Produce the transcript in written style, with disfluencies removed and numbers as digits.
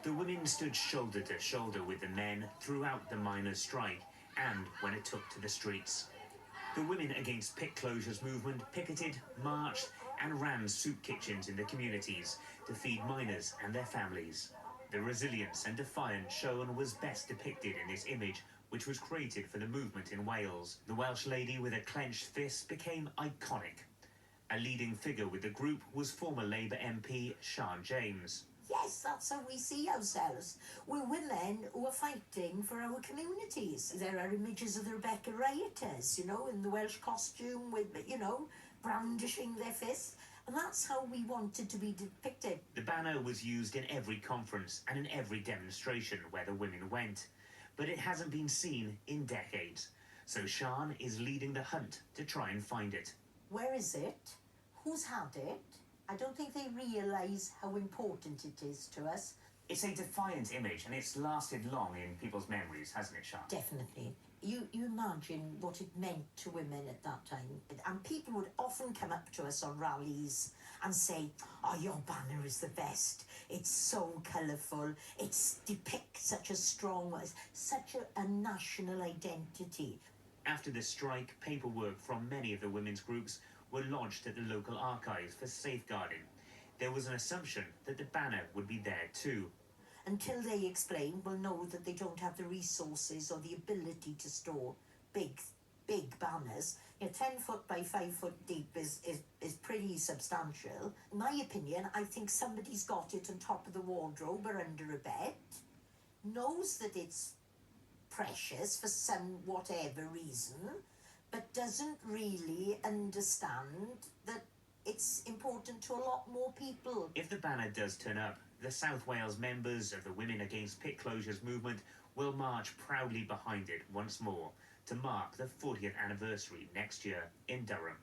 The women stood shoulder to shoulder with the men throughout the miners' strike and when it took to the streets. The Women Against Pit Closures movement picketed, marched and ran soup kitchens in the communities to feed miners and their families. The resilience and defiance shown was best depicted in this image, which was created for the movement in Wales. The Welsh lady with a clenched fist became iconic. A leading figure with the group was former Labour MP Sian James. Yes, that's how we see ourselves. We're women who are fighting for our communities. There are images of the Rebecca rioters, in the Welsh costume with, brandishing their fists. And that's how we wanted to be depicted. The banner was used in every conference and in every demonstration where the women went. But it hasn't been seen in decades. So Sian is leading the hunt to try and find it. Where is it? Who's had it? I don't think they realise how important it is to us. It's a defiant image and it's lasted long in people's memories, hasn't it, Sian? Definitely. You imagine what it meant to women at that time. And people would often come up to us on rallies and say, "Oh, your banner is the best. It's so colourful. It depicts such a strong, such a national identity." After the strike, paperwork from many of the women's groups were lodged at the local archives for safeguarding. There was an assumption that the banner would be there too. Until they explain, we'll know that they don't have the resources or the ability to store big banners. 10 foot by 5 foot deep is pretty substantial. In my opinion, I think somebody's got it on top of the wardrobe or under a bed, knows that it's precious for some whatever reason, but doesn't really understand that it's important to a lot more people. If the banner does turn up, the South Wales members of the Women Against Pit Closures movement will march proudly behind it once more to mark the 40th anniversary next year in Durham.